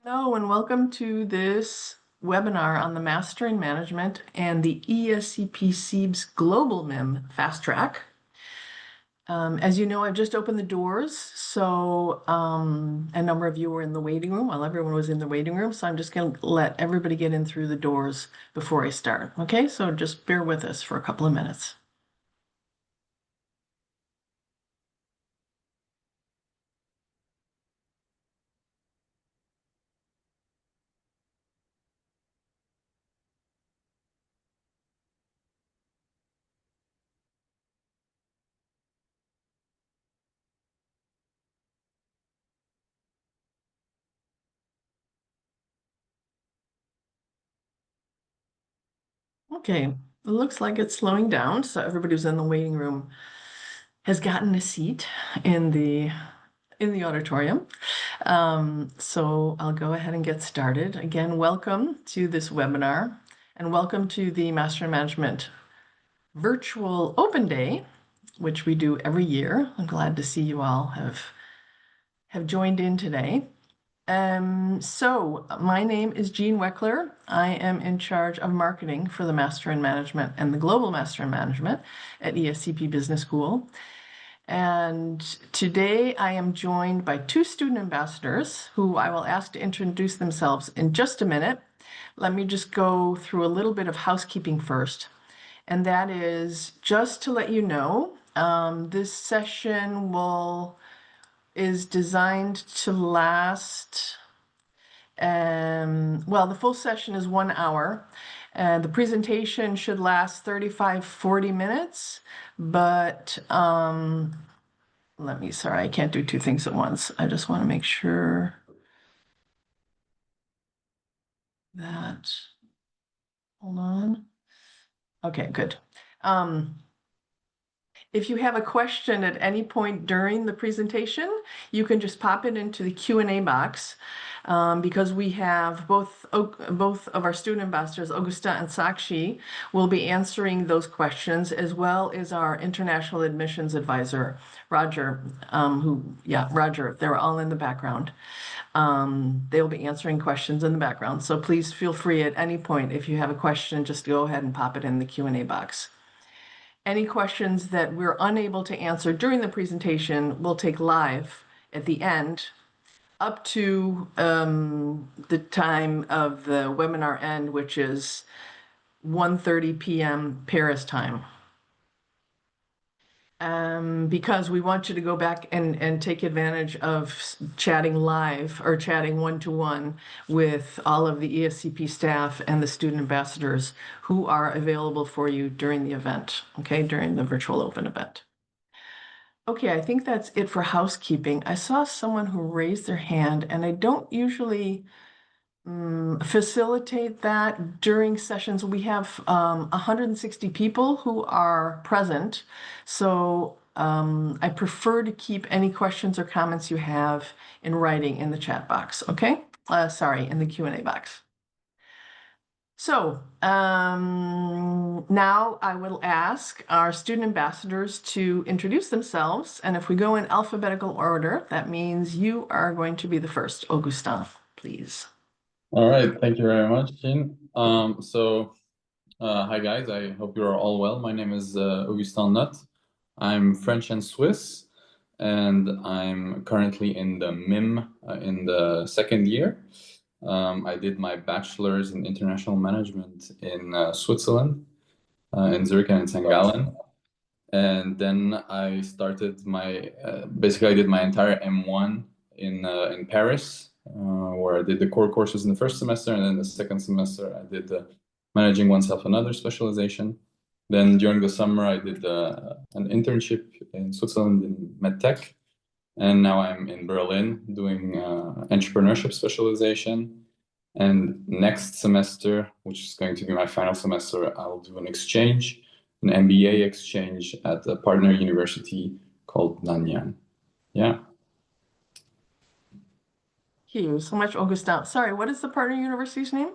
Hello, and welcome to this webinar on the Mastering Management and the ESCP SEEBS Global MIM Fast Track. As you know, I've just opened the doors, so a number of you were in the waiting room while everyone was in the waiting room, so I'm just going to let everybody get in through the doors before I start. Okay, so just bear with us for a couple of minutes. Okay, it looks like it's slowing down, so everybody who's in the waiting room has gotten a seat in the auditorium. So I'll go ahead and get started. Again, welcome to this webinar and welcome to the Master Management Virtual Open Day, which we do every year. I'm glad to see you all have joined in today. So my name is Jean Weckler. I am in charge of marketing for the Master in Management and the Global Master in Management at ESCP Business School. And today I am joined by two student ambassadors who I will ask to introduce themselves in just a minute. Let me just go through a little bit of housekeeping first. And that is just to let you know, this session is designed to last, well, the full session is 1 hour. And the presentation should last 35-40 minutes, but sorry, I can't do two things at once. I just want to make sure that, hold on. Okay, good. If you have a question at any point during the presentation, you can just pop it into the Q&A box. Because we have both of our student ambassadors, Augusta and Sakshi, will be answering those questions, as well as our international admissions advisor, Roger, Roger, they're all in the background. They'll be answering questions in the background. So please feel free at any point, if you have a question, just go ahead and pop it in the Q&A box. Any questions that we're unable to answer during the presentation, we'll take live at the end, up to the time of the webinar end, which is 1:30 p.m. Paris time. Because we want you to go back and take advantage of chatting live or chatting one-to-one with all of the ESCP staff and the student ambassadors who are available for you during the event, okay, during the virtual open event. Okay, I think that's it for housekeeping. I saw someone who raised their hand, and I don't usually facilitate that during sessions. We have 160 people who are present, so I prefer to keep any questions or comments you have in writing in the chat box, okay? Sorry, in the Q&A box. So now I will ask our student ambassadors to introduce themselves. And if we go in alphabetical order, that means you are going to be the first. Augustin, please. All right, thank you very much, Jean. Hi guys, I hope you're all well. My name is Augustin Nutt. I'm French and Swiss, and I'm currently in the MiM in the second year. I did my bachelor's in international management in Switzerland, in Zurich and in St. Gallen. And then I started basically I did my entire M1 in Paris, where I did the core courses in the first semester, and then the second semester I did the managing oneself another specialization. Then during the summer I did an internship in Switzerland in MedTech, and now I'm in Berlin doing entrepreneurship specialization. And next semester, which is going to be my final semester, I'll do an MBA exchange at a partner university called Nanyang. Yeah. Thank you so much, Augustin. Sorry, what is the partner university's name?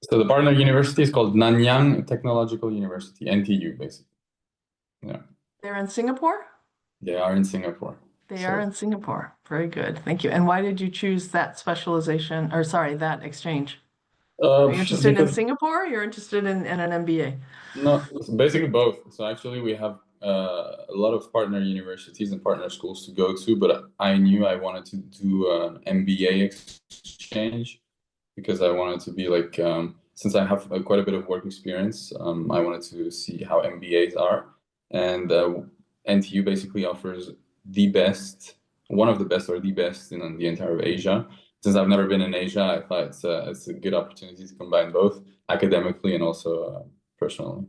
So the partner university is called Nanyang Technological University, NTU, basically. Yeah. They're in Singapore? They are in Singapore. They are Sure. in Singapore. Very good. Thank you. And why did you choose that specialization, or sorry, that exchange? Are you interested in Because Singapore? Or you're interested in an MBA? no, basically both. So actually, we have a lot of partner universities and partner schools to go to, but I knew I wanted to do an MBA exchange because I wanted to be like, since I have quite a bit of work experience, I wanted to see how MBAs are. And NTU basically offers the best, one of the best or the best in the entire of Asia. Since I've never been in Asia, I thought it's a good opportunity to combine both academically and also personally.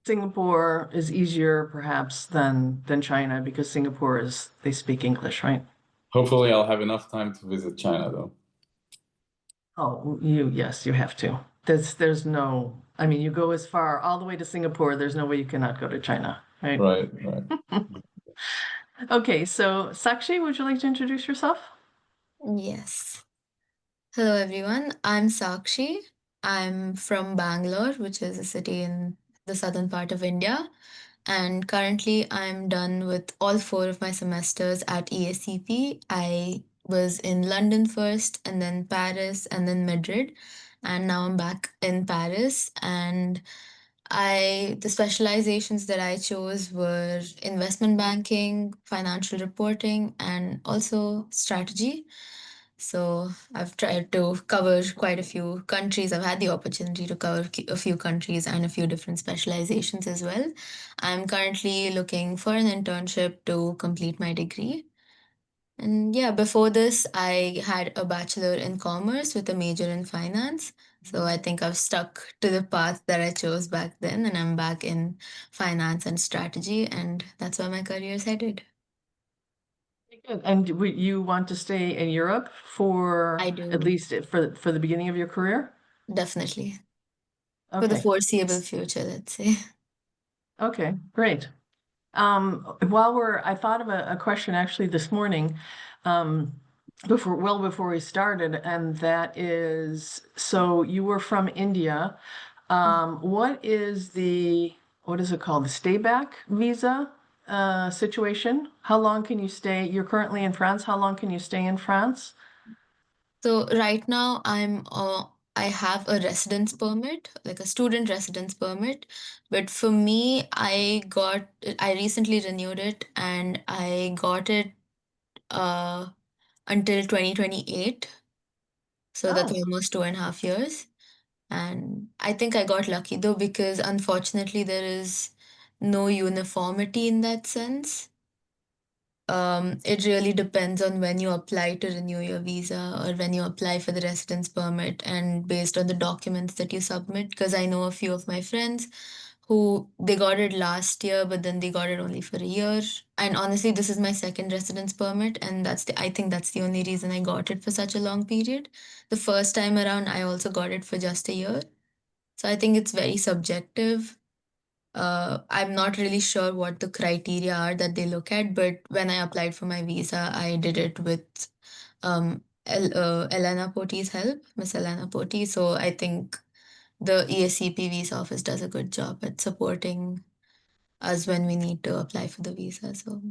Singapore is easier perhaps than China because Singapore is they speak English, right? Hopefully, I'll have enough time to visit China though. Oh, yes, you have to. There's no, I mean, you go as far all the way to Singapore, there's no way you cannot go to China, right? Right, right. Okay, so Sakshi, would you like to introduce yourself? Yes. Hello, everyone. I'm Sakshi. I'm from Bangalore, which is a city in the southern part of India. And currently, I'm done with all four of my semesters at ESCP. I was in London first, and then Paris, and then Madrid. And now I'm back in Paris. And the specializations that I chose were investment banking, financial reporting, and also strategy. So I've tried to cover quite a few countries. I've had the opportunity to cover a few countries and a few different specializations as well. I'm currently looking for an internship to complete my degree. And yeah, before this, I had a bachelor in commerce with a major in finance. So I think I've stuck to the path that I chose back then, and I'm back in finance and strategy, and that's where my career is headed. Good. And you want to stay in Europe for I at do, least for the beginning of your career? definitely. For the Okay. foreseeable future, let's say. Okay, great. I thought of a question actually this morning, um, before we started, and that is, so you were from India. What is it called? The stay back visa, situation? How long can you stay? You're currently in France. How long can you stay in France? So right now I have a residence permit, like a student residence permit. But for me, I recently renewed it and I got it uh until 2028. So that's Oh, almost 2.5 years. And I think I got lucky though, because unfortunately there is no uniformity in that sense. It really depends on when you apply to renew your visa or when you apply for the residence permit and based on the documents that you submit. Because I know a few of my friends who they got it last year, but then they got it only for a year. And honestly, this is my second residence permit, and I think that's the only reason I got it for such a long period. The first time around, I also got it for just a year. So I think it's very subjective. I'm not really sure what the criteria are that they look at, but when I applied for my visa, I did it with Elena Poti's help, Miss Elena Poti. So I think the ESCP visa office does a good job at supporting us when we need to apply for the visa. So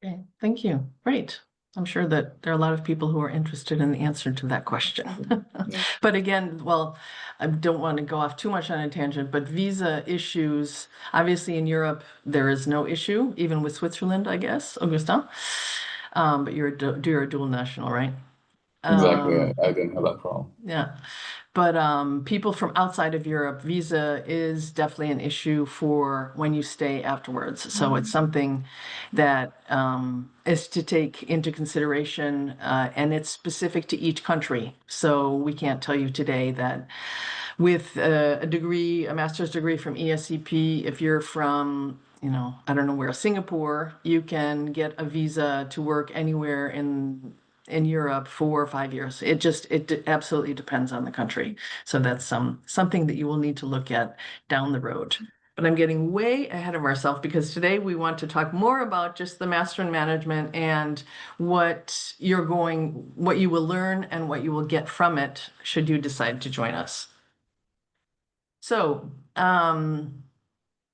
okay. Thank you. Great. I'm sure that there are a lot of people who are interested in the answer to that question. yeah. But again, well, I don't want to go off too much on a tangent, but visa issues, obviously in Europe, there is no issue, even with Switzerland, I guess, Augustin. But you're a dual national, right? Exactly. Um, I didn't have that problem. yeah. But people from outside of Europe, visa is definitely an issue for when you stay afterwards. So it's something that is to take into consideration, and it's specific to each country. So we can't tell you today that with a degree, a master's degree from ESCP, if you're from, I don't know where, Singapore, you can get a visa to work anywhere in Europe for 5 years. It absolutely depends on the country. So that's something that you will need to look at down the road. But I'm getting way ahead of ourselves because today we want to talk more about just the master in management and what you will learn and what you will get from it should you decide to join us. So,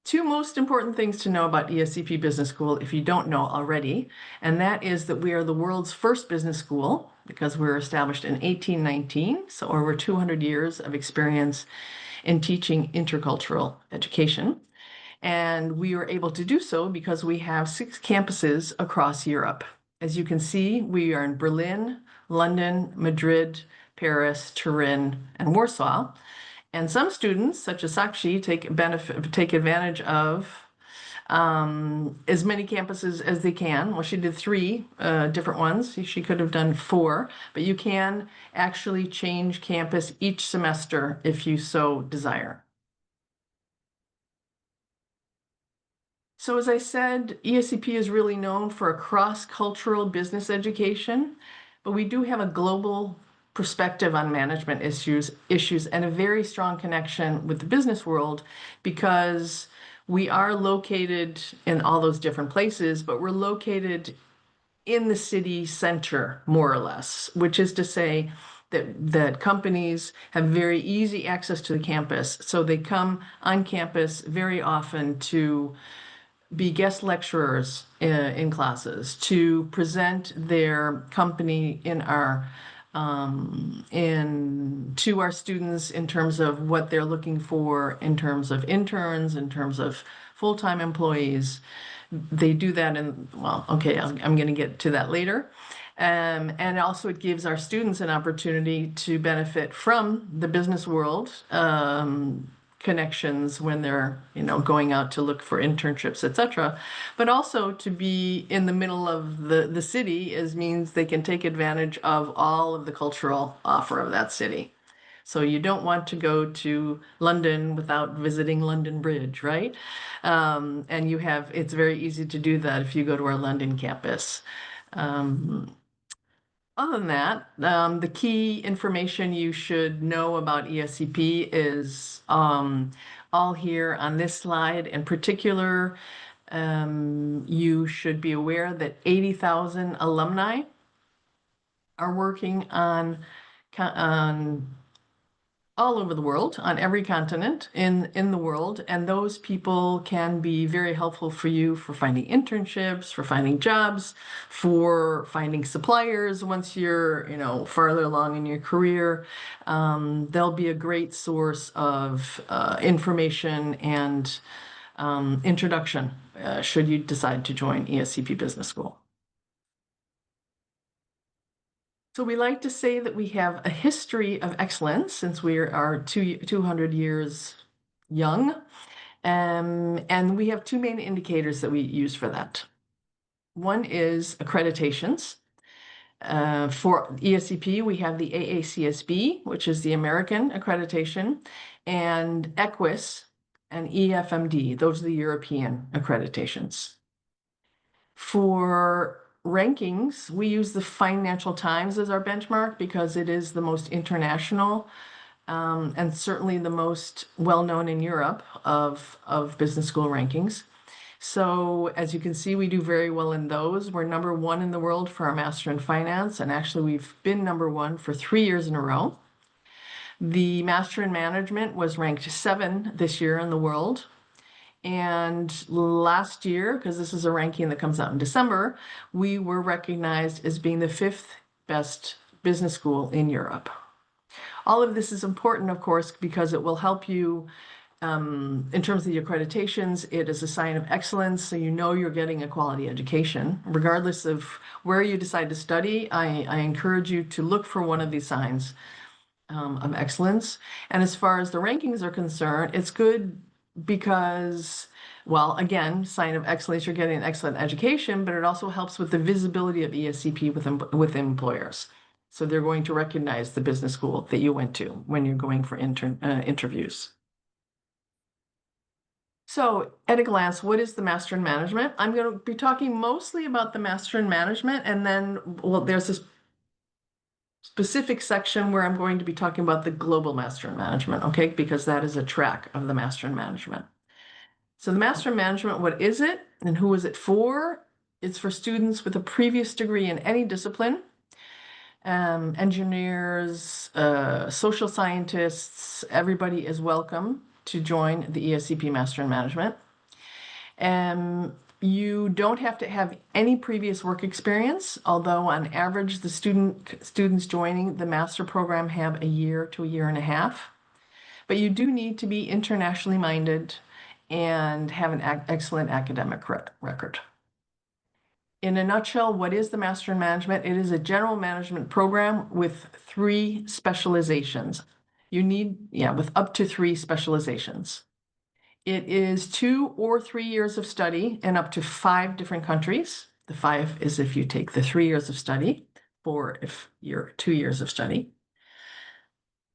two most important things to know about ESCP Business School if you don't know already, and that is that we are the world's first business school because we were established in 1819, so over 200 years of experience in teaching intercultural education. And we were able to do so because we have 6 campuses across Europe. As you can see, we are in Berlin, London, Madrid, Paris, Turin, and Warsaw. And some students, such as Sakshi, take advantage of as many campuses as they can. Well, she did 3 different ones. She could have done 4, but you can actually change campus each semester if you so desire. So as I said, ESCP is really known for a cross-cultural business education, but we do have a global perspective on management issues and a very strong connection with the business world because we are located in all those different places, but we're located in the city center, more or less, which is to say that companies have very easy access to the campus. So they come on campus very often to be guest lecturers in classes, to present their company to our students in terms of what they're looking for, in terms of interns, in terms of full-time employees. They do that I'm going to get to that later. And also it gives our students an opportunity to benefit from the business world connections when they're going out to look for internships, etc. But also to be in the middle of the city means they can take advantage of all of the cultural offer of that city. So you don't want to go to London without visiting London Bridge, right? And it's very easy to do that if you go to our London campus. Other than that, the key information you should know about ESCP is all here on this slide. In particular, you should be aware that 80,000 alumni are working on all over the world, on every continent in the world, and those people can be very helpful for you for finding internships, for finding jobs, for finding suppliers once you're farther along in your career. They'll be a great source of information and introduction should you decide to join ESCP Business School. So we like to say that we have a history of excellence since we are 200 years young. And we have 2 main indicators that we use for that. One is accreditations. For ESCP, we have the AACSB, which is the American accreditation, and EQUIS and EFMD. Those are the European accreditations. For rankings, we use the Financial Times as our benchmark because it is the most international and certainly the most well-known in Europe of business school rankings. So as you can see, we do very well in those. We're number 1 in the world for our Master in Finance, and actually we've been number 1 for 3 years in a row. The Master in Management was ranked 7 this year in the world. And last year, because this is a ranking that comes out in December, we were recognized as being the 5th best business school in Europe. All of this is important, of course, because it will help you in terms of the accreditations. It is a sign of excellence, so you know you're getting a quality education. Regardless of where you decide to study, I encourage you to look for one of these signs of excellence. And as far as the rankings are concerned, it's good because, well, again, sign of excellence, you're getting an excellent education, but it also helps with the visibility of ESCP with employers. So they're going to recognize the business school that you went to when you're going for interviews. So at a glance, what is the Master in Management? I'm going to be talking mostly about the Master in Management, and then, well, there's this specific section where I'm going to be talking about the Global Master in Management, okay? Because that is a track of the Master in Management. So the Master in Management, what is it and who is it for? It's for students with a previous degree in any discipline, engineers, social scientists. Everybody is welcome to join the ESCP Master in Management. You don't have to have any previous work experience, although on average, the students joining the master program have a year to a year and a half. But you do need to be internationally minded and have an excellent academic record. In a nutshell, what is the Master in Management? It is a general management program with 3 specializations. With up to 3 specializations. It is 2 or 3 years of study in up to 5 different countries. The 5 is if you take the 3 years of study, 4 if you're 2 years of study.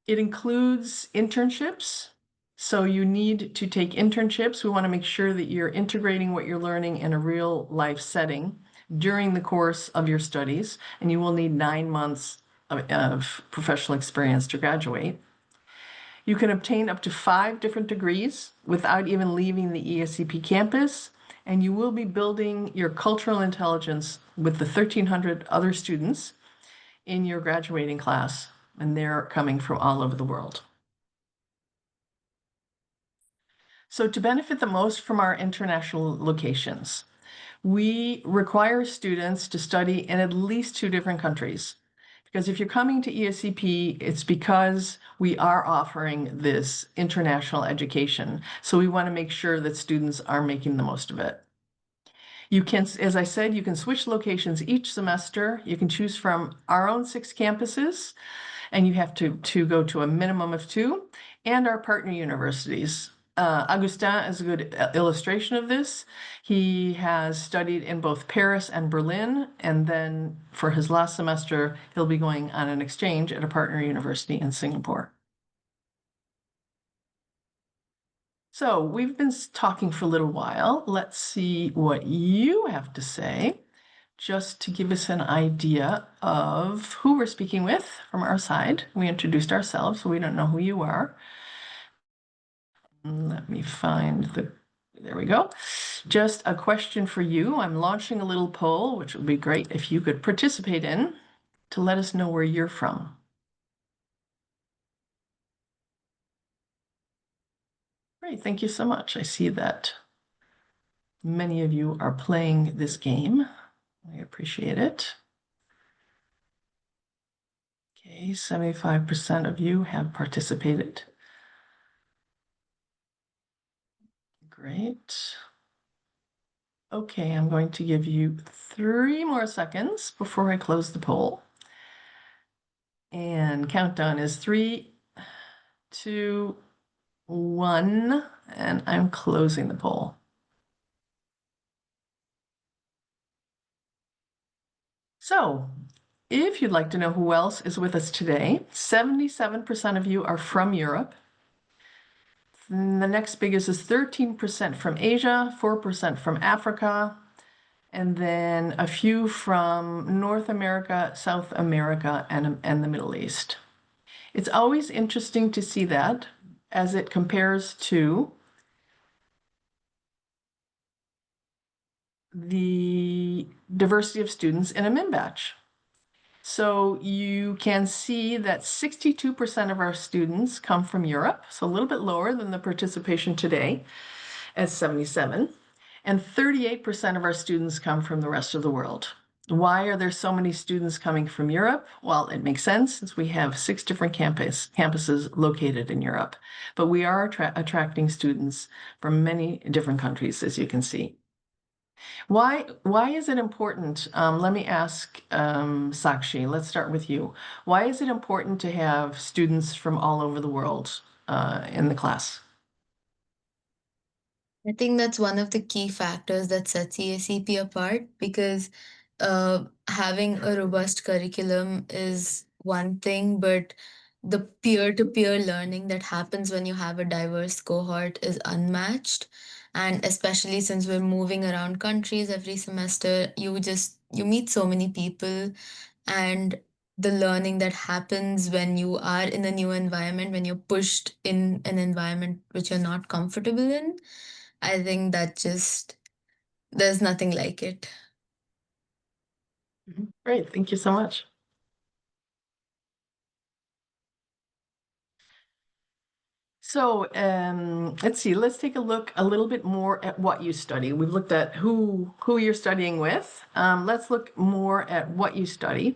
It includes internships. So you need to take internships. We want to make sure that you're integrating what you're learning in a real life setting during the course of your studies, and you will need 9 months of professional experience to graduate. You can obtain up to 5 different degrees without even leaving the ESCP campus, and you will be building your cultural intelligence with the 1,300 other students in your graduating class, and they're coming from all over the world. So to benefit the most from our international locations, we require students to study in at least 2 different countries. Because if you're coming to ESCP, it's because we are offering this international education. So we want to make sure that students are making the most of it. You can, as I said, you can switch locations each semester. You can choose from our own 6 campuses, and you have to go to a minimum of 2, and our partner universities. Augustin is a good illustration of this. He has studied in both Paris and Berlin, and then for his last semester, he'll be going on an exchange at a partner university in Singapore. So we've been talking for a little while. Let's see what you have to say, just to give us an idea of who we're speaking with from our side. We introduced ourselves, so we don't know who you are. Let me find there we go. Just a question for you. I'm launching a little poll, which would be great if you could participate in, to let us know where you're from. Great, thank you so much. I see that many of you are playing this game. I appreciate it. Okay, 75% of you have participated. Great. Okay, I'm going to give you 3 more seconds before I close the poll. And countdown is 3, 2, 1, and I'm closing the poll. So, if you'd like to know who else is with us today, 77% of you are from Europe. And the next biggest is 13% from Asia, 4% from Africa, and then a few from North America, South America, and the Middle East. It's always interesting to see that as it compares to the diversity of students in a MIM batch. So you can see that 62% of our students come from Europe, so a little bit lower than the participation today at 77, and 38% of our students come from the rest of the world. Why are there so many students coming from Europe? Well, it makes sense since we have 6 different campuses located in Europe, but we are attracting students from many different countries, as you can see. Why is it important? Let me ask Sakshi, let's start with you. Why is it important to have students from all over the world in the class? I think that's one of the key factors that sets ESCP apart because having a robust curriculum is one thing, but the peer-to-peer learning that happens when you have a diverse cohort is unmatched. And especially since we're moving around countries every semester, you meet so many people, and the learning that happens when you are in a new environment, when you're pushed in an environment which you're not comfortable in, I think there's nothing like it. Great, thank you so much. So let's see, let's take a look a little bit more at what you study. We've looked at who you're studying with. Let's look more at what you study.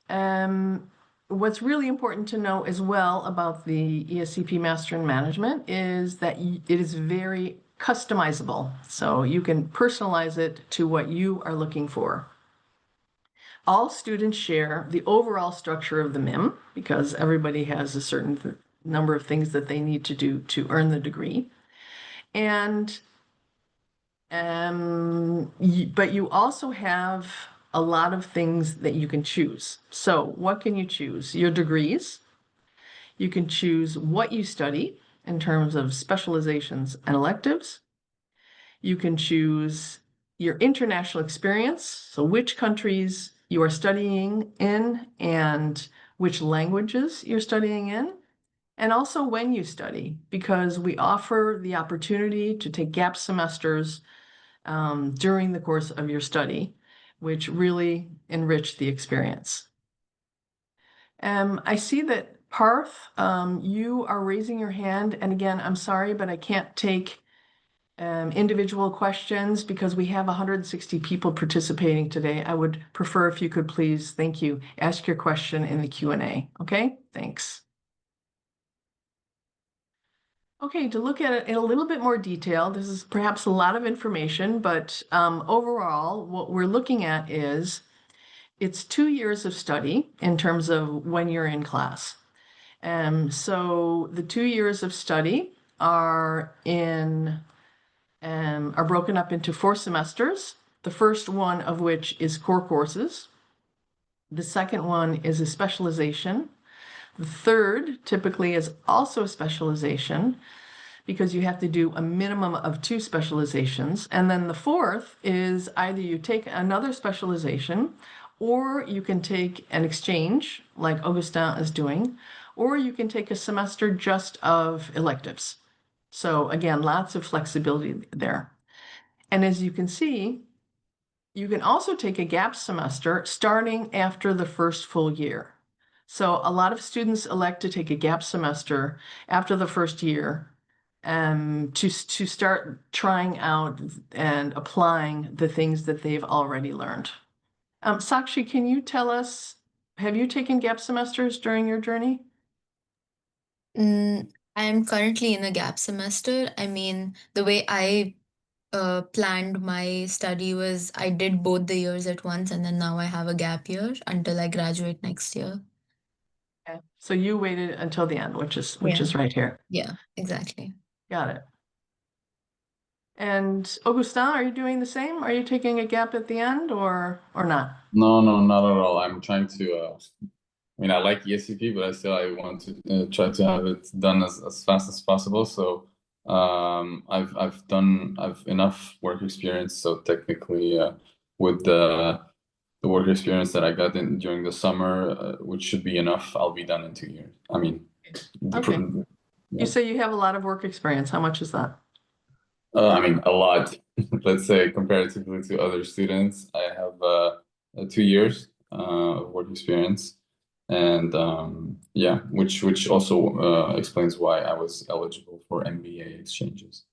What's really important to know as well about the ESCP Master in Management is that it is very customizable. So you can personalize it to what you are looking for. All students share the overall structure of the MiM because everybody has a certain number of things that they need to do to earn the degree. And but you also have a lot of things that you can choose. So what can you choose? Your degrees. You can choose what you study in terms of specializations and electives. You can choose your international experience, so which countries you are studying in and which languages you're studying in, and also when you study, because we offer the opportunity to take gap semesters during the course of your study, which really enrich the experience. I see that Parth, you are raising your hand, and again, I'm sorry, but I can't take individual questions because we have 160 people participating today. I would prefer if you could please, thank you, ask your question in the Q&A. Okay, thanks. Okay, to look at it in a little bit more detail, this is perhaps a lot of information, but overall, what we're looking at is it's 2 years of study in terms of when you're in class. So the 2 years of study are broken up into 4 semesters. The first one of which is core courses. The second one is a specialization. The third typically is also a specialization because you have to do a minimum of 2 specializations. And then the fourth is either you take another specialization or you can take an exchange like Augustin is doing, or you can take a semester just of electives. So again, lots of flexibility there. And as you can see, you can also take a gap semester starting after the first full year. So a lot of students elect to take a gap semester after the first year to start trying out and applying the things that they've already learned. Sakshi, can you tell us, have you taken gap semesters during your journey? I'm currently in a gap semester. I mean, the way I planned my study was I did both the years at once, and then now I have a gap year until I graduate next year. Okay. So you waited until the end, which is Yeah. right here. Yeah, exactly. Got it. And Augustin, are you doing the same? Are you taking a gap at the end or not? No, not at all. I'm trying to. I mean, I like ESCP, but I want to try to have it done as fast as possible. So I've enough work experience. So technically, with the work experience that I got during the summer, which should be enough, I'll be done in 2 years. I mean, Okay. yeah. You say you have a lot of work experience. How much is that? I mean, a lot. Let's say comparatively to other students, I have 2 years of work experience, and yeah, which also explains why I was eligible for MBA exchanges.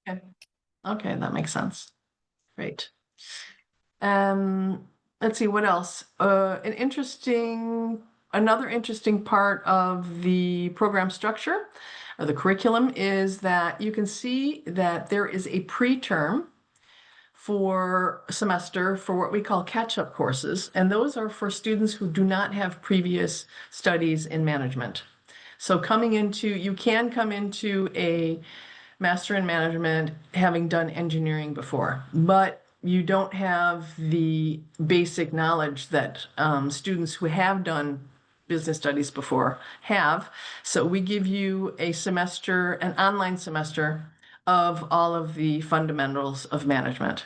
Okay. Okay, that makes sense. Great. Let's see, what else? Another interesting part of the program structure or the curriculum is that you can see that there is a preterm for a semester for what we call catch-up courses, and those are for students who do not have previous studies in management. So you can come into a Master in Management having done engineering before, but you don't have the basic knowledge that students who have done business studies before have. So we give you an online semester of all of the fundamentals of management.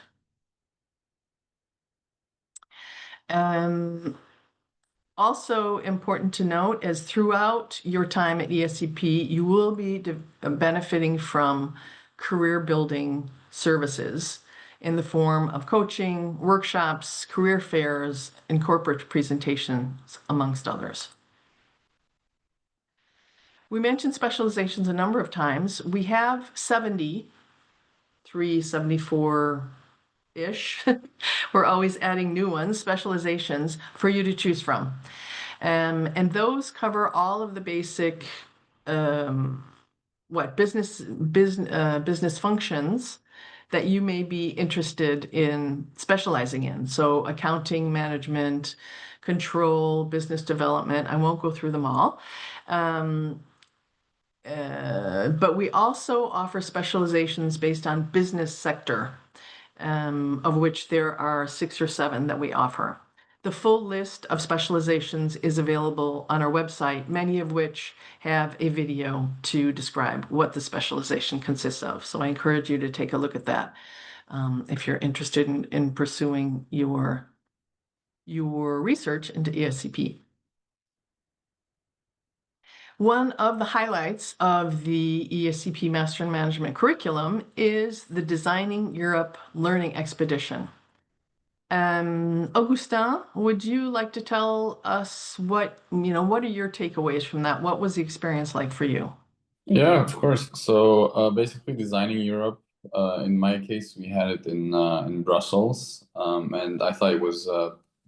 Also important to note is throughout your time at ESCP, you will be benefiting from career building services in the form of coaching, workshops, career fairs, and corporate presentations, amongst others. We mentioned specializations a number of times. We have 73, 74-ish. We're always adding new ones, specializations for you to choose from. And those cover all of the basic business functions that you may be interested in specializing in. So accounting, management, control, business development. I won't go through them all. But we also offer specializations based on business sector, of which there are 6 or 7 that we offer. The full list of specializations is available on our website, many of which have a video to describe what the specialization consists of. So I encourage you to take a look at that if you're interested in pursuing your research into ESCP. One of the highlights of the ESCP Master in Management curriculum is the Designing Europe Learning Expedition. Augustin, would you like to tell us what are your takeaways from that? What was the experience like for you? Yeah, of course. So basically, Designing Europe. In my case, we had it in Brussels, and I thought it was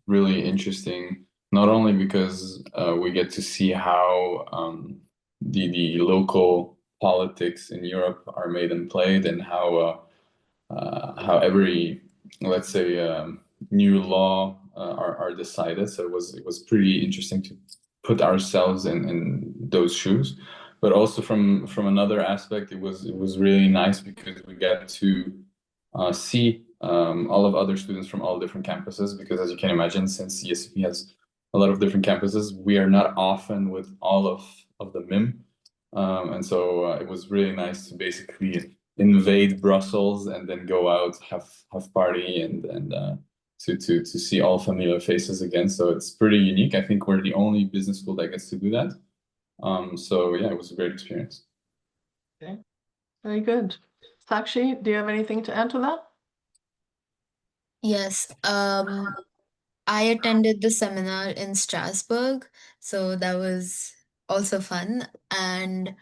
really interesting. Not only because we get to see how the local politics in Europe are made and played, and how every, let's say, new law are decided. So it was pretty interesting to put ourselves in those shoes. But also from another aspect, it was really nice because we get to see all of other students from all different campuses. Because as you can imagine, since ESCP has a lot of different campuses, we are not often with all of the MIM, and so it was really nice to basically invade Brussels and then go out, have party, and to see all familiar faces again. So it's pretty unique. I think we're the only business school that gets to do that. So yeah, it was a great experience. Okay, very good. Sakshi, do you have anything to add to that? Yes. I attended the seminar in Strasbourg, so that was also fun. And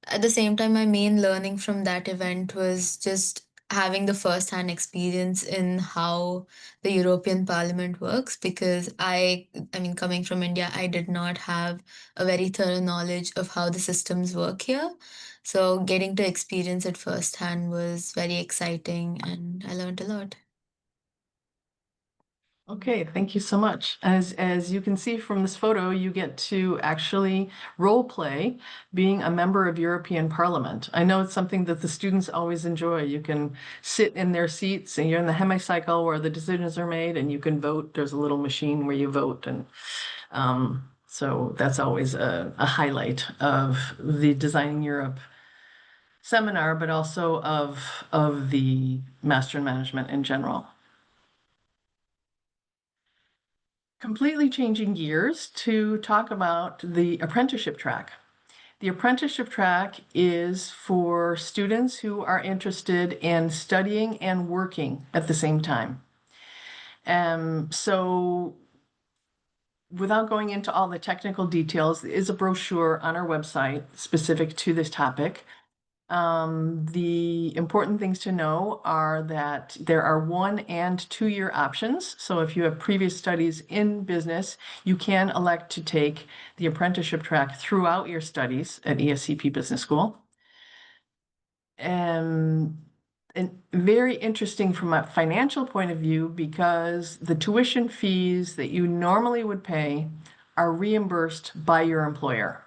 at the same time, my main learning from that event was just having the first-hand experience in how the European Parliament works, because I mean, coming from India, I did not have a very thorough knowledge of how the systems work here. So getting to experience it firsthand was very exciting, and I learned a lot. Okay, thank you so much. As you can see from this photo, you get to actually role play being a member of European Parliament. I know it's something that the students always enjoy. You can sit in their seats and you're in the hemicycle where the decisions are made and you can vote. There's a little machine where you vote, and so that's always a highlight of the Designing Europe seminar, but also of the Master in Management in general. Completely changing gears to talk about the apprenticeship track. The apprenticeship track is for students who are interested in studying and working at the same time. So without going into all the technical details, there is a brochure on our website specific to this topic. The important things to know are that there are 1 and 2-year options. So if you have previous studies in business, you can elect to take the apprenticeship track throughout your studies at ESCP Business School. And very interesting from a financial point of view, because the tuition fees that you normally would pay are reimbursed by your employer.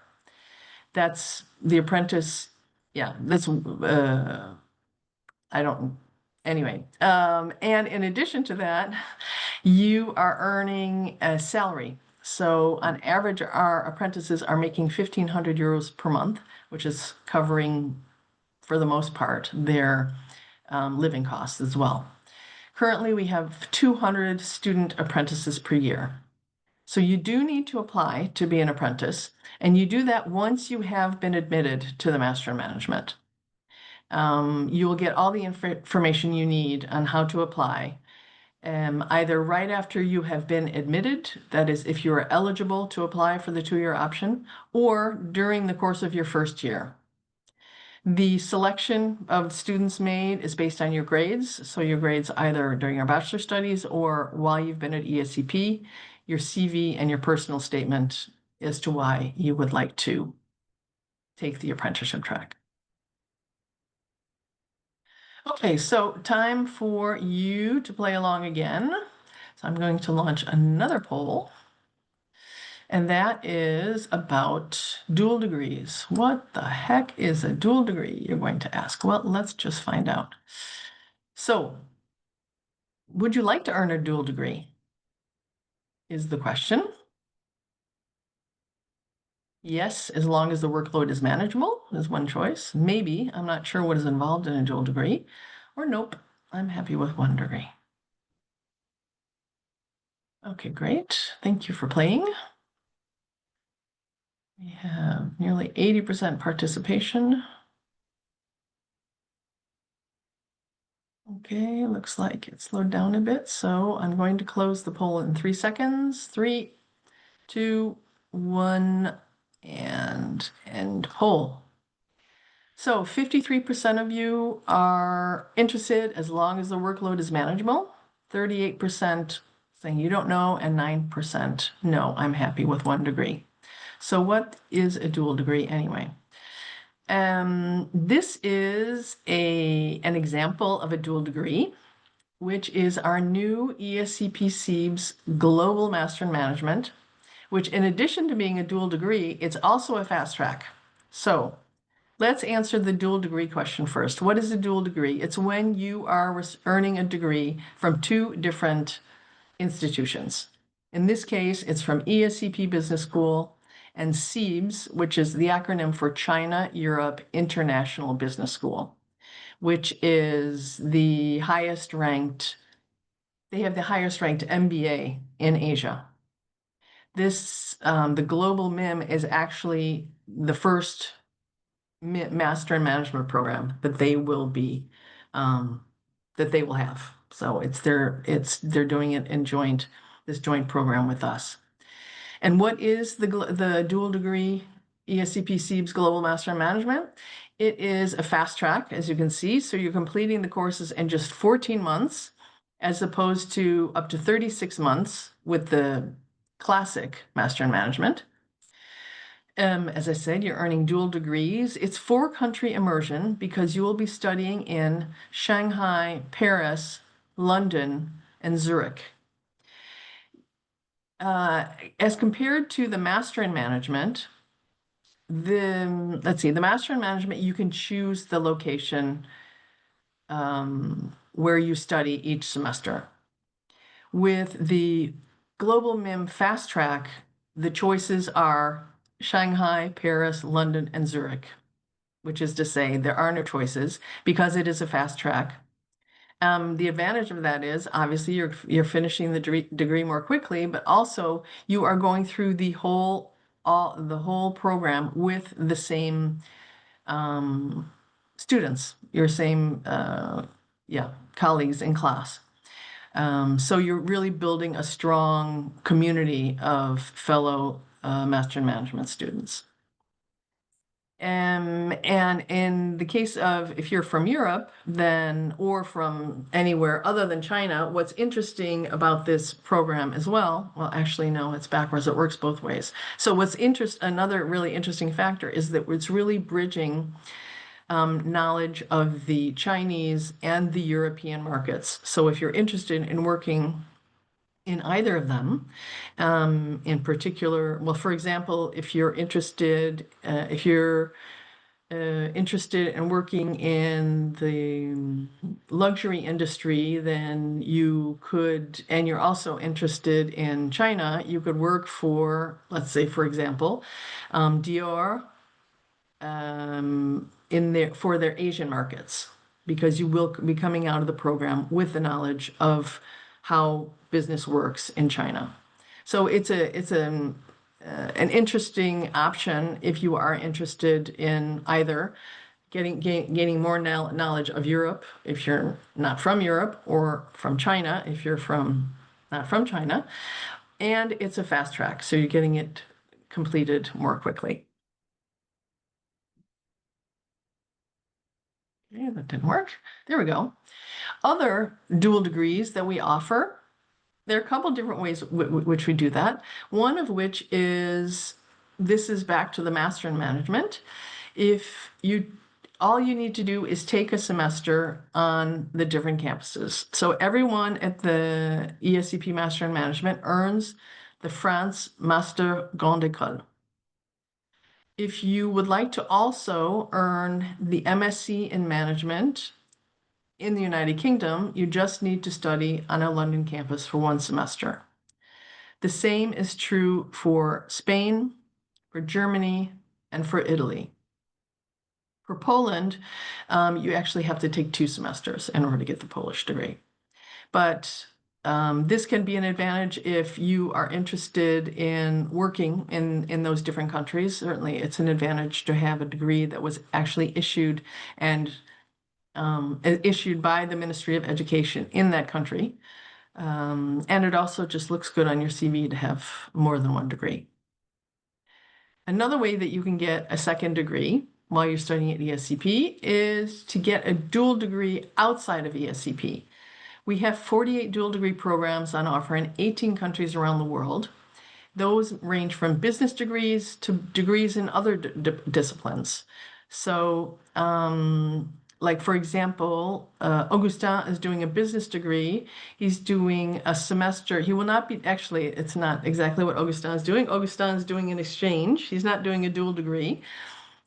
That's the apprentice. Yeah, that's I don't, anyway. And in addition to that, you are earning a salary. So on average, our apprentices are making 1,500 euros per month, which is covering, for the most part, their living costs as well. Currently, we have 200 student apprentices per year. So you do need to apply to be an apprentice, and you do that once you have been admitted to the Master in Management. You will get all the information you need on how to apply. either right after you have been admitted, that is, if you are eligible to apply for the 2-year option, or during the course of your first year. The selection of students made is based on your grades. So your grades either during your bachelor studies or while you've been at ESCP, your CV and your personal statement as to why you would like to take the apprenticeship track. Okay, so time for you to play along again. So I'm going to launch another poll, and that is about dual degrees. What the heck is a dual degree, you're going to ask? Well, let's just find out. So, would you like to earn a dual degree? Is the question. Yes, as long as the workload is manageable, is one choice. Maybe, I'm not sure what is involved in a dual degree. Or nope, I'm happy with 1 degree. Okay, great. Thank you for playing. We have nearly 80% participation. Okay, looks like it slowed down a bit, so I'm going to close the poll in 3 seconds. 3, 2, 1, and end poll. So 53% of you are interested as long as the workload is manageable. 38% saying you don't know, and 9% no, I'm happy with 1 degree. So what is a dual degree anyway? This is an example of a dual degree, which is our new ESCP CEIBS Global Master in Management, which in addition to being a dual degree, it's also a fast track. So let's answer the dual degree question first. What is a dual degree? It's when you are earning a degree from 2 different institutions. In this case, it's from ESCP Business School and CEIBS, which is the acronym for China Europe International Business School, which is the highest ranked, they have the highest ranked MBA in Asia. This, the global MiM is actually the first master in management program that they will be, that they will have. So they're doing it in this joint program with us. And what is the dual degree ESCP CEIBS Global Master in Management? It is a fast track, as you can see. So you're completing the courses in just 14 months, as opposed to up to 36 months with the classic Master in Management. As I said, you're earning dual degrees. It's 4-country immersion because you will be studying in Shanghai, Paris, London, and Zurich. As compared to the Master in Management, the Master in Management, you can choose the location where you study each semester. With the Global MIM Fast Track, the choices are Shanghai, Paris, London, and Zurich, which is to say there are no choices because it is a fast track. The advantage of that is obviously you're finishing the degree more quickly, but also you are going through the whole program with the same students, your same colleagues in class. So you're really building a strong community of fellow Master in Management students. And in the case of if you're from Europe, then or from anywhere other than China, what's interesting about this program as well, actually, no, it's backwards. It works both ways. So another really interesting factor is that it's really bridging knowledge of the Chinese and the European markets. So if you're interested in working in either of them, in particular, for example, if you're interested in working in the luxury industry, then you could, and you're also interested in China, you could work for, let's say, for example, Dior for their Asian markets, because you will be coming out of the program with the knowledge of how business works in China. So it's an interesting option if you are interested in either gaining more knowledge of Europe if you're not from Europe, or from China if you're not from China. And it's a fast track, so you're getting it completed more quickly. Yeah, that didn't work. There we go. Other dual degrees that we offer, there are a couple different ways which we do that. One of which is, this is back to the Master in Management. All you need to do is take a semester on the different campuses. So everyone at the ESCP Master in Management earns the France Master Grande École. If you would like to also earn the MSc in Management in the United Kingdom, you just need to study on a London campus for 1 semester. The same is true for Spain, for Germany, and for Italy. For Poland, you actually have to take 2 semesters in order to get the Polish degree. But this can be an advantage if you are interested in working in those different countries. Certainly, it's an advantage to have a degree that was actually issued by the Ministry of Education in that country. And it also just looks good on your CV to have more than 1 degree. Another way that you can get a second degree while you're studying at ESCP is to get a dual degree outside of ESCP. We have 48 dual degree programs on offer in 18 countries around the world. Those range from business degrees to degrees in other disciplines. So, like for example, Augustin is doing a business degree. He's doing a semester. He will not be, actually, it's not exactly what Augustin is doing. Augustin is doing an exchange. He's not doing a dual degree.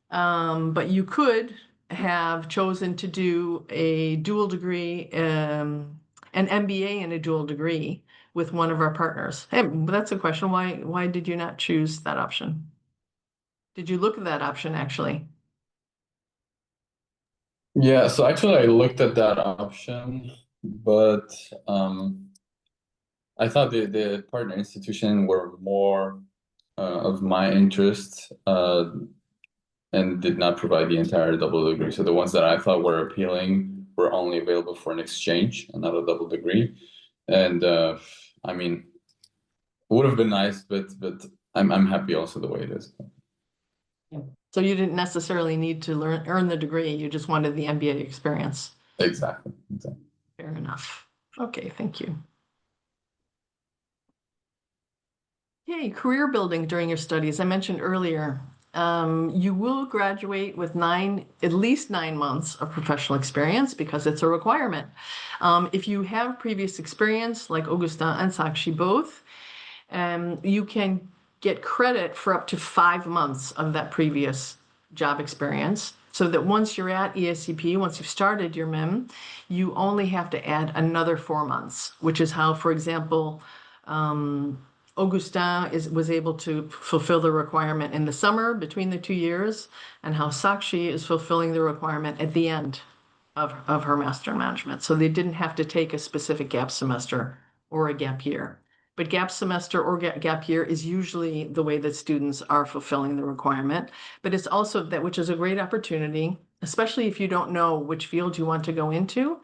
But you could have chosen to do a dual degree, an MBA and a dual degree with one of our partners. Hey, that's a question. Why did you not choose that option? Did you look at that option actually? Yeah, so actually I looked at that option, but I thought the partner institution were more of my interest and did not provide the entire double degree. So the ones that I thought were appealing were only available for an exchange and not a double degree. And I mean, it would have been nice, but I'm happy also the way it is. So you didn't necessarily need to earn the degree. You just wanted the MBA experience. Exactly. Fair enough. Okay, thank you. Yay, career building during your studies. I mentioned earlier, you will graduate with at least 9 months of professional experience because it's a requirement. If you have previous experience, like Augustin and Sakshi both, you can get credit for up to 5 months of that previous job experience. So that once you're at ESCP, once you've started your MIM, you only have to add another 4 months, which is how, for example, Augustin was able to fulfill the requirement in the summer between the 2 years, and how Sakshi is fulfilling the requirement at the end of her Master in Management. So they didn't have to take a specific gap semester or a gap year. But gap semester or gap year is usually the way that students are fulfilling the requirement. But it's also that, which is a great opportunity, especially if you don't know which field you want to go into,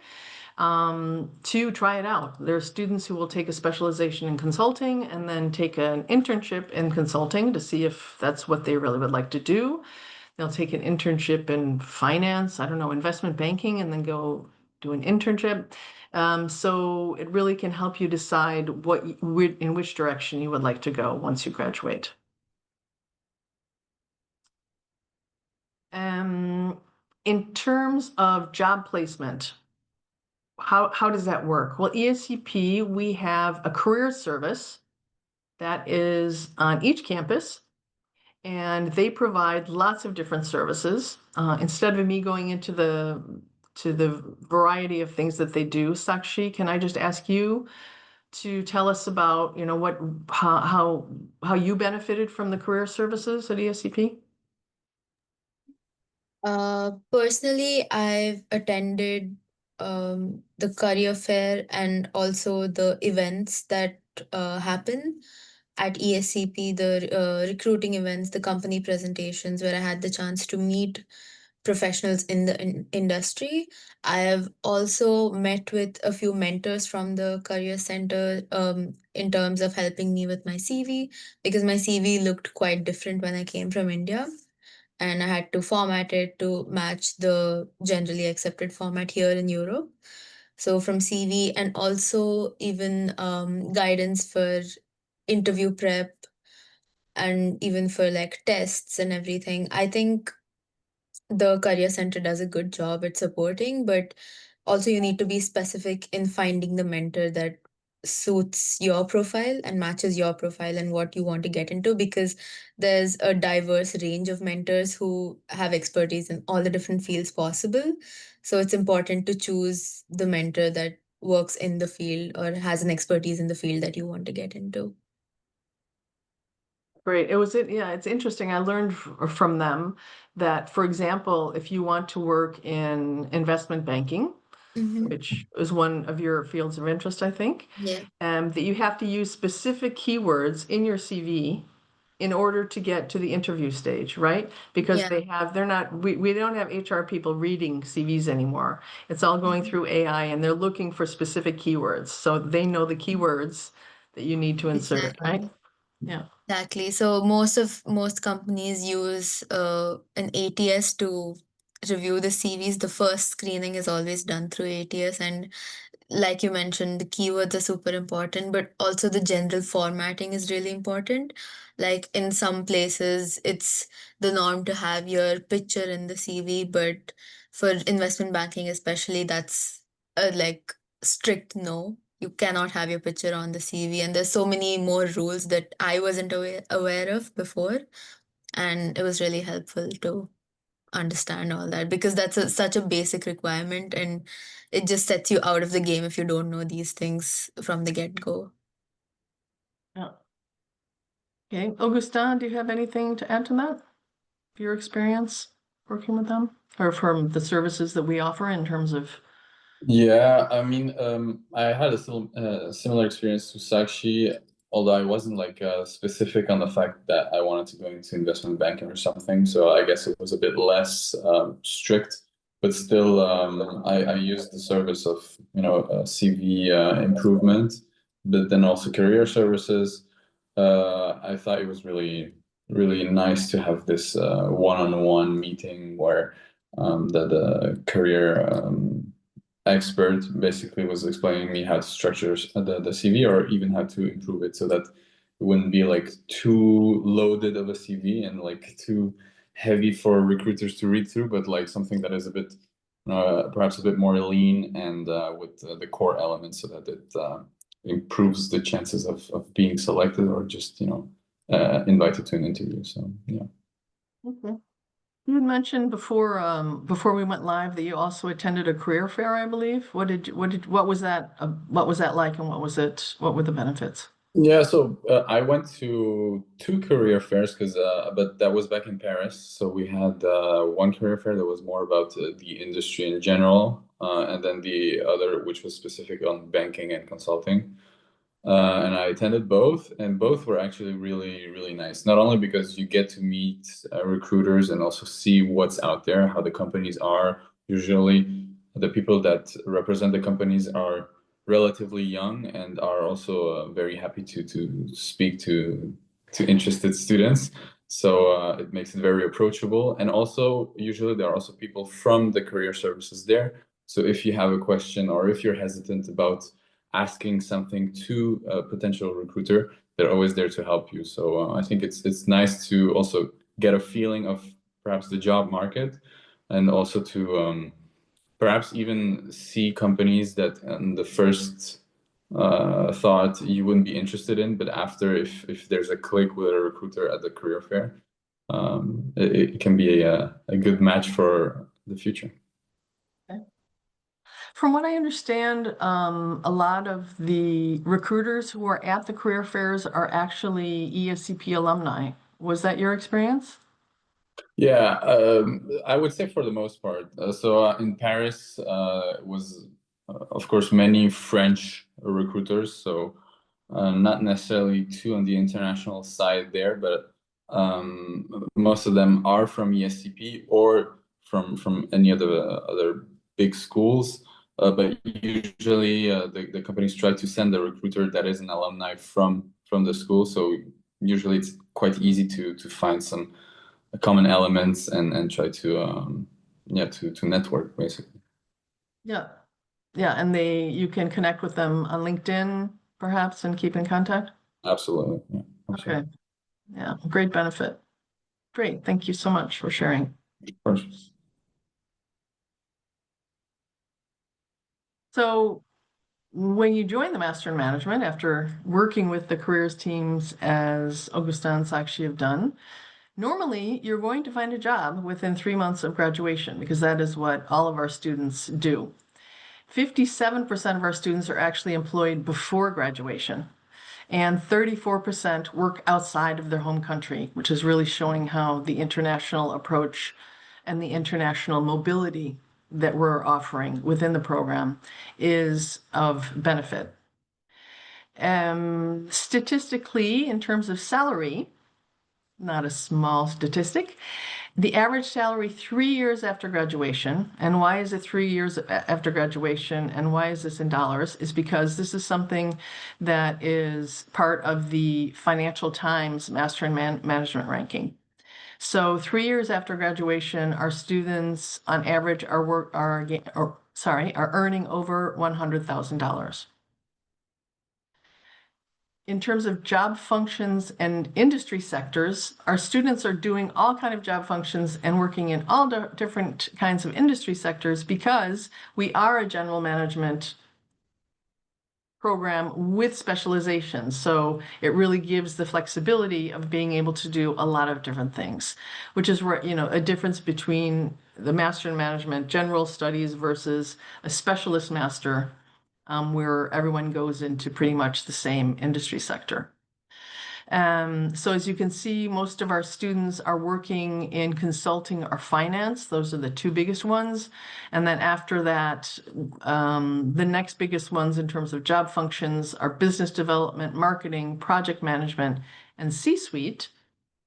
to try it out. There are students who will take a specialization in consulting and then take an internship in consulting to see if that's what they really would like to do. They'll take an internship in finance, I don't know, investment banking, and then go do an internship. So it really can help you decide in which direction you would like to go once you graduate. In terms of job placement, how does that work? Well, ESCP, we have a career service that is on each campus, and they provide lots of different services. Instead of me going into the variety of things that they do, Sakshi, can I just ask you to tell us about, how you benefited from the career services at ESCP? Personally, I've attended the career fair and also the events that happen at ESCP, the recruiting events, the company presentations, where I had the chance to meet professionals in the industry. I have also met with a few mentors from the career center in terms of helping me with my CV, because my CV looked quite different when I came from India, and I had to format it to match the generally accepted format here in Europe. So from CV, and also even guidance for interview prep, and even for like tests and everything. I think the career center does a good job at supporting, but also you need to be specific in finding the mentor that suits your profile and matches your profile and what you want to get into, because there's a diverse range of mentors who have expertise in all the different fields possible. So it's important to choose the mentor that works in the field or has an expertise in the field that you want to get into. Great. Yeah, it's interesting. I learned from them that, for example, if you want to work in investment banking, Mm-hmm. which is one of your fields of interest, I think, Yeah. that you have to use specific keywords in your CV in order to get to the interview stage, right? Because Yeah. we don't have HR people reading CVs anymore. It's all going Mhm. through AI, and they're looking for specific keywords. So they know the keywords that you need to insert, right? Exactly. Yeah. Exactly. So most companies use an ATS to review the CVs. The first screening is always done through ATS, and like you mentioned, the keywords are super important, but also the general formatting is really important. Like in some places, it's the norm to have your picture in the CV, but for investment banking especially, that's a like strict no. You cannot have your picture on the CV, and there's so many more rules that I wasn't aware of before, and it was really helpful to understand all that, because that's such a basic requirement, and it just sets you out of the game if you don't know these things from the get-go. Yeah. Okay. Augustin, do you have anything to add to that? Your experience working with them or from the services that we offer in terms of. Yeah, I mean, I had a similar experience to Sakshi, although I wasn't like specific on the fact that I wanted to go into investment banking or something. So I guess it was a bit less strict, but still, I used the service of CV improvement, but then also career services. I thought it was really nice to have this one-on-one meeting where the career expert basically was explaining me how to structure the CV, or even how to improve it so that it wouldn't be like too loaded of a CV and like too heavy for recruiters to read through, but like something that is a bit perhaps a bit more lean and with the core elements so that it improves the chances of being selected or just invited to an interview. So yeah. Okay. You had mentioned before we went live that you also attended a career fair, I believe. What was that like, and what were the benefits? Yeah, so I went to two career fairs but that was back in Paris. So we had one career fair that was more about the industry in general, and then the other, which was specific on banking and consulting. And I attended both, and both were actually really nice. Not only because you get to meet recruiters and also see what's out there, how the companies are. Usually, the people that represent the companies are relatively young and are also very happy to speak to interested students. So it makes it very approachable. And also, usually there are also people from the career services there. So if you have a question or if you're hesitant about asking something to a potential recruiter, they're always there to help you. So I think it's nice to also get a feeling of perhaps the job market, and also to perhaps even see companies that in the first thought you wouldn't be interested in, but after, if there's a click with a recruiter at the career fair, it can be a good match for the future. From what I understand, a lot of the recruiters who are at the career fairs are actually ESCP alumni. Was that your experience? Yeah, I would say for the most part. In Paris, was of course many French recruiters, so not necessarily too on the international side there, but most of them are from ESCP or from any of the other big schools. But usually the companies try to send a recruiter that is an alumni from the school. So usually it's quite easy to find some common elements and try to to network basically. Yeah. Yeah, and you can connect with them on LinkedIn perhaps and keep in contact? Absolutely. Yeah, absolutely. Okay. Yeah, great benefit. Great. Thank you so much for sharing. Of course. So when you join the Master in Management after working with the careers teams as Augustin and Sakshi have done, normally you're going to find a job within 3 months of graduation because that is what all of our students do. 57% of our students are actually employed before graduation, and 34% work outside of their home country, which is really showing how the international approach and the international mobility that we're offering within the program is of benefit. Statistically, in terms of salary, not a small statistic, the average salary 3 years after graduation, and why is it 3 years after graduation, and why is this in dollars, is because this is something that is part of the Financial Times Master in Management ranking. So 3 years after graduation, our students on average are earning over $100,000. In terms of job functions and industry sectors, our students are doing all kinds of job functions and working in all different kinds of industry sectors because we are a general management program with specializations. So it really gives the flexibility of being able to do a lot of different things, which is where, a difference between the Master in Management General Studies versus a Specialist Master, where everyone goes into pretty much the same industry sector. So as you can see, most of our students are working in consulting or finance. Those are the two biggest ones. And then after that, the next biggest ones in terms of job functions are business development, marketing, project management, and C-suite.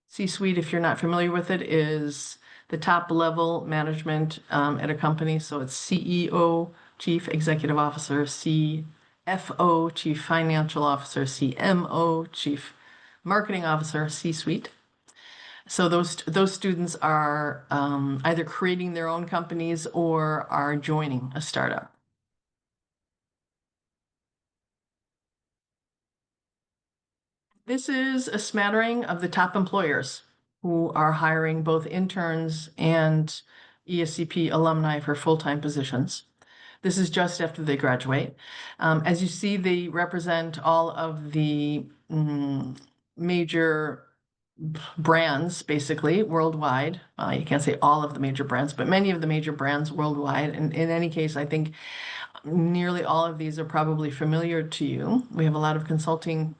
C-suite, if you're not familiar with it, is the top level management at a company. So it's CEO, Chief Executive Officer, CFO, Chief Financial Officer, CMO, Chief Marketing Officer, C-suite. So those students are either creating their own companies or are joining a startup. This is a smattering of the top employers who are hiring both interns and ESCP alumni for full-time positions. This is just after they graduate. As you see, they represent all of the major brands, basically, worldwide. You can't say all of the major brands, but many of the major brands worldwide. And in any case, I think nearly all of these are probably familiar to you. We have a lot of consulting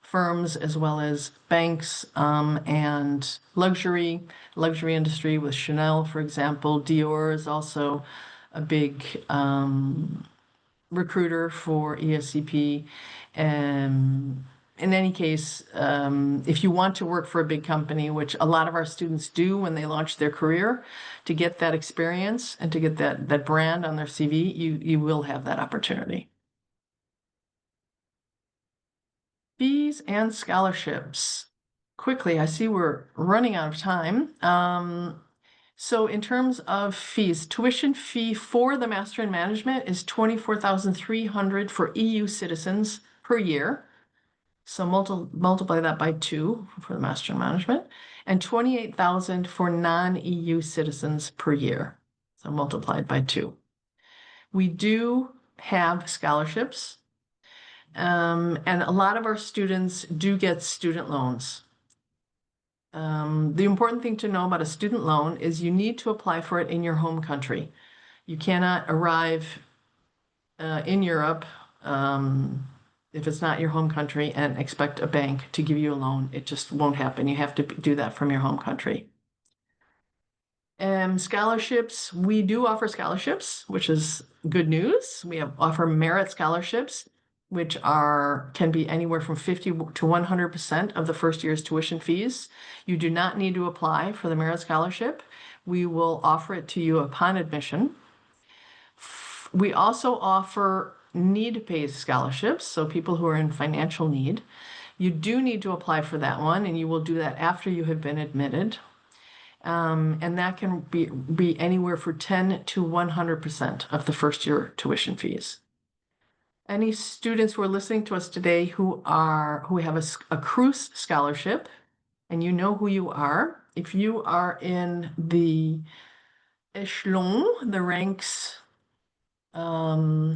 firms as well as banks and luxury industry with Chanel, for example. Dior is also a big recruiter for ESCP. In any case, if you want to work for a big company, which a lot of our students do when they launch their career, to get that experience and to get that brand on their CV, you will have that opportunity. Fees and scholarships. Quickly, I see we're running out of time. So in terms of fees, tuition fee for the Master in Management is $24,300 for EU citizens per year. So multiply that by 2 for the Master in Management, and 28,000 for non-EU citizens per year. So multiplied by 2. We do have scholarships, and a lot of our students do get student loans. The important thing to know about a student loan is you need to apply for it in your home country. You cannot arrive in Europe if it's not your home country and expect a bank to give you a loan. It just won't happen. You have to do that from your home country. Scholarships, we do offer scholarships, which is good news. We offer merit scholarships, which can be anywhere from 50 to 100% of the first year's tuition fees. You do not need to apply for the merit scholarship. We will offer it to you upon admission. We also offer need-based scholarships, so people who are in financial need. You do need to apply for that one, and you will do that after you have been admitted. And that can be anywhere for 10 to 100% of the first year tuition fees. Any students who are listening to us today who have a cruise scholarship, and you know who you are, if you are in the echelon, the ranks, hopefully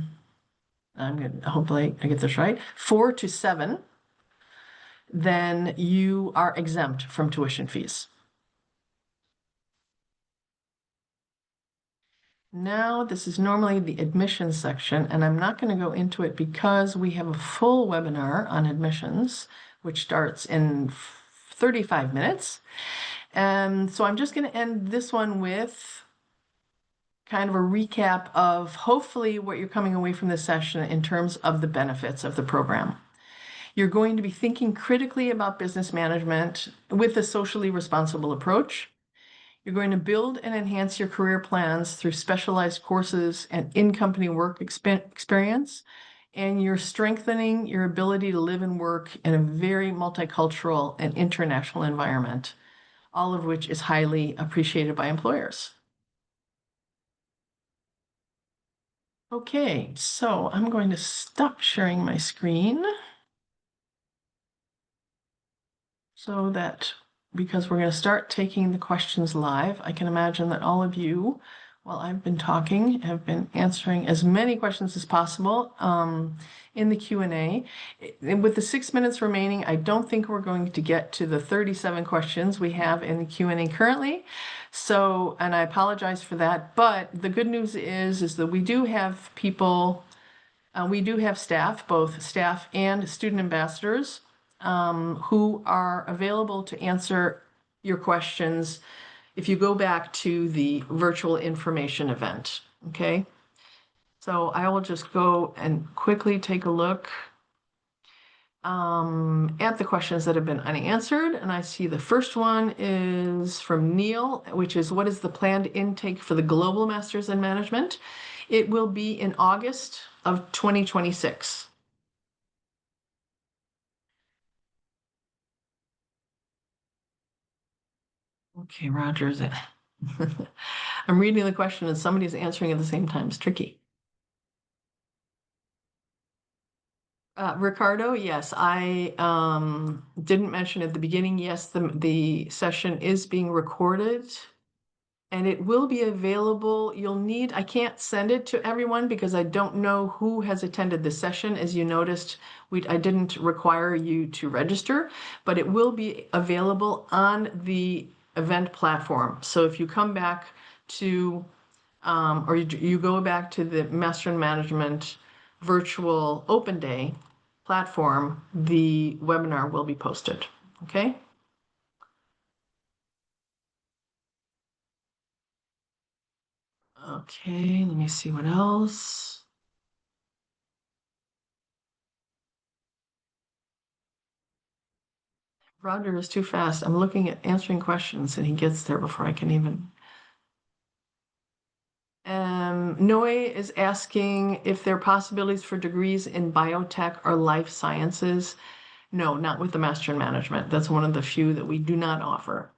I get this right, 4 to 7, then you are exempt from tuition fees. Now, this is normally the admissions section, and I'm not going to go into it because we have a full webinar on admissions, which starts in 35 minutes. And so I'm just going to end this one with kind of a recap of hopefully what you're coming away from this session in terms of the benefits of the program. You're going to be thinking critically about business management with a socially responsible approach. You're going to build and enhance your career plans through specialized courses and in-company work experience. And you're strengthening your ability to live and work in a very multicultural and international environment, all of which is highly appreciated by employers. Okay, so I'm going to stop sharing my screen so that, because we're going to start taking the questions live, I can imagine that all of you, while I've been talking, have been answering as many questions as possible in the Q&A. With the 6 minutes remaining, I don't think we're going to get to the 37 questions we have in the Q&A currently. So, and I apologize for that, but the good news is that we do have people, we do have staff, both staff and student ambassadors, who are available to answer your questions if you go back to the virtual information event, okay? So I will just go and quickly take a look at the questions that have been unanswered. And I see the first one is from Neil, which is, what is the planned intake for the Global Masters in Management? It will be in August of 2026. Okay, Rogers. I'm reading the question and somebody's answering at the same time. It's tricky. Ricardo, yes, I didn't mention at the beginning, yes, the session is being recorded and it will be available. I can't send it to everyone because I don't know who has attended the session. As you noticed, I didn't require you to register, but it will be available on the event platform. So if you come back to, or you go back to the Master in Management virtual open day platform, the webinar will be posted, okay? Okay, let me see what else. Roger is too fast. I'm looking at answering questions and he gets there before I can even. Noe is asking if there are possibilities for degrees in biotech or life sciences. No, not with the Master in Management. That's one of the few that we do not offer.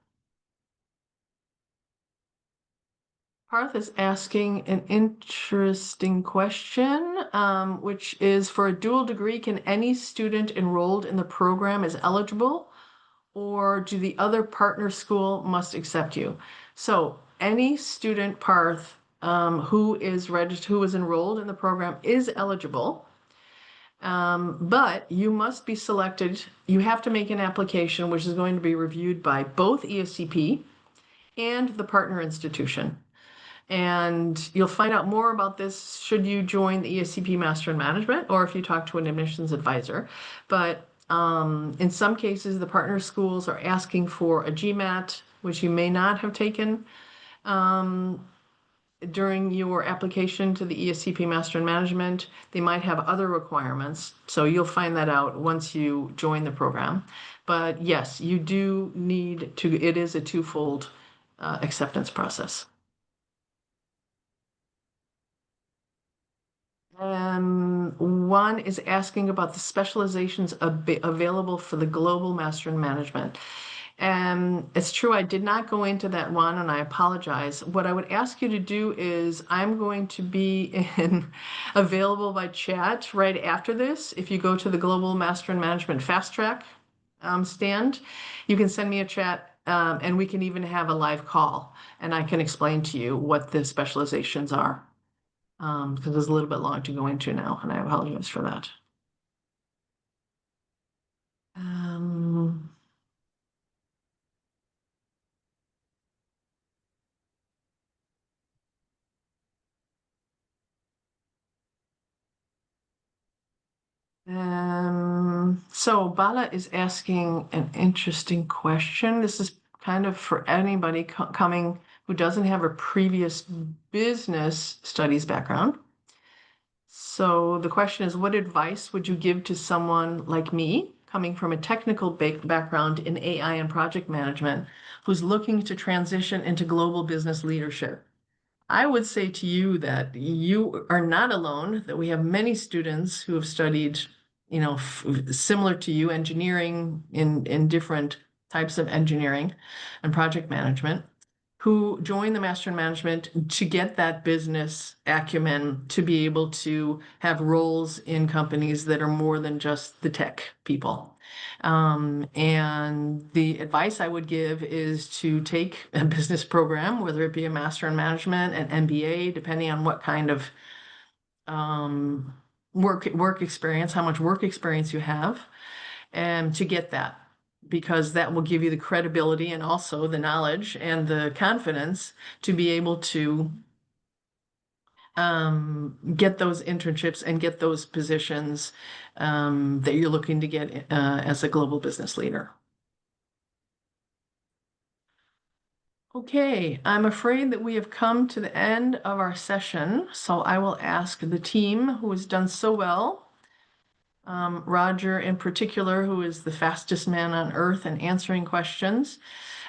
Parth is asking an interesting question, which is, for a dual degree, can any student enrolled in the program is eligible, or do the other partner school must accept you? So any student, Parth, who is registered, who is enrolled in the program is eligible, but you must be selected. You have to make an application, which is going to be reviewed by both ESCP and the partner institution. And you'll find out more about this should you join the ESCP Master in Management or if you talk to an admissions advisor. But in some cases, the partner schools are asking for a GMAT, which you may not have taken during your application to the ESCP Master in Management. They might have other requirements. So you'll find that out once you join the program. But yes, you do need to, it is a twofold acceptance process. One is asking about the specializations available for the Global Master in Management. And it's true, I did not go into that one, and I apologize. What I would ask you to do is I'm going to be available by chat right after this. If you go to the Global Master in Management Fast Track stand, you can send me a chat, and we can even have a live call, and I can explain to you what the specializations are. Because it's a little bit long to go into now, and I apologize for that. So Bala is asking an interesting question. This is kind of for anybody coming who doesn't have a previous business studies background. So the question is, what advice would you give to someone like me, coming from a technical background in AI and project management, who's looking to transition into global business leadership? I would say to you that you are not alone, that we have many students who have studied, similar to you, engineering in different types of engineering and project management, who join the Master in Management to get that business acumen to be able to have roles in companies that are more than just the tech people. And the advice I would give is to take a business program, whether it be a Master in Management, an MBA, depending on what kind of work experience, how much work experience you have, and to get that, because that will give you the credibility and also the knowledge and the confidence to be able to get those internships and get those positions that you're looking to get as a global business leader. Okay, I'm afraid that we have come to the end of our session, so I will ask the team who has done so well, Roger in particular, who is the fastest man on earth in answering questions,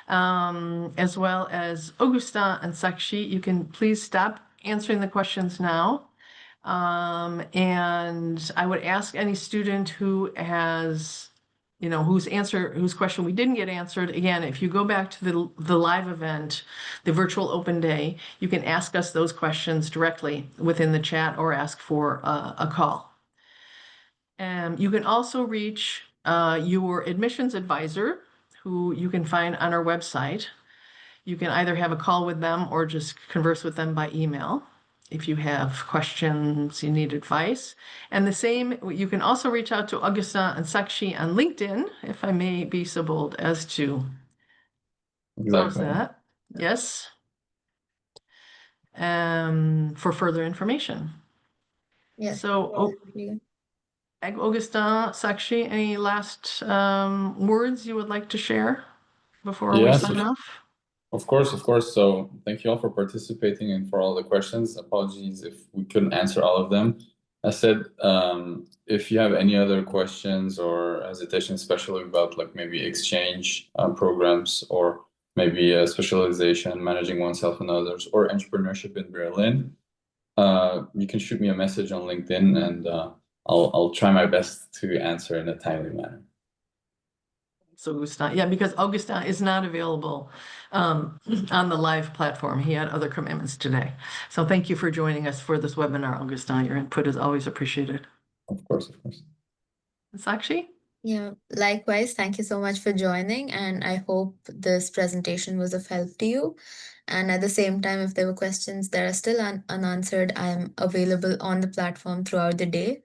as well as Augustin and Sakshi. You can please stop answering the questions now. And I would ask any student who has, whose question we didn't get answered, again, if you go back to the live event, the virtual open day, you can ask us those questions directly within the chat or ask for a call. You can also reach your admissions advisor, who you can find on our website. You can either have a call with them or just converse with them by email if you have questions, you need advice. And the same, you can also reach out to Augustin and Sakshi on LinkedIn, if I may be so bold as to close that. Yes. For further information. Yes. So, Augustin, Sakshi, any last words you would like to share before we sign off? Of course. So thank you all for participating and for all the questions. Apologies if we couldn't answer all of them. I said, if you have any other questions or hesitation, especially about like maybe exchange programs or maybe a specialization, managing oneself and others, or entrepreneurship in Berlin, you can shoot me a message on LinkedIn, and I'll try my best to answer in a timely manner. So Augustin, yeah, because Augustin is not available on the live platform. He had other commitments today. So thank you for joining us for this webinar, Augustin. Your input is always appreciated. Of course. Sakshi? Yeah, likewise. Thank you so much for joining, and I hope this presentation was of help to you. And at the same time, if there were questions that are still unanswered, I am available on the platform throughout the day,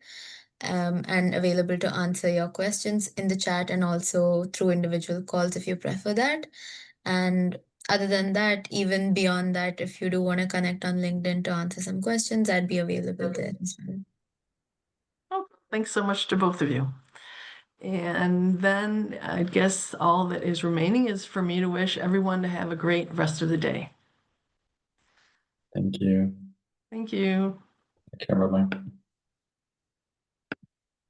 and available to answer your questions in the chat and also through individual calls if you prefer that. And other than that, even beyond that, if you do want to connect on LinkedIn to answer some questions, I'd be available there as well. Oh, thanks so much to both of you. And then I guess all that is remaining is for me to wish everyone to have a great rest of the day. Thank you. Thank you. Take care. Bye-bye.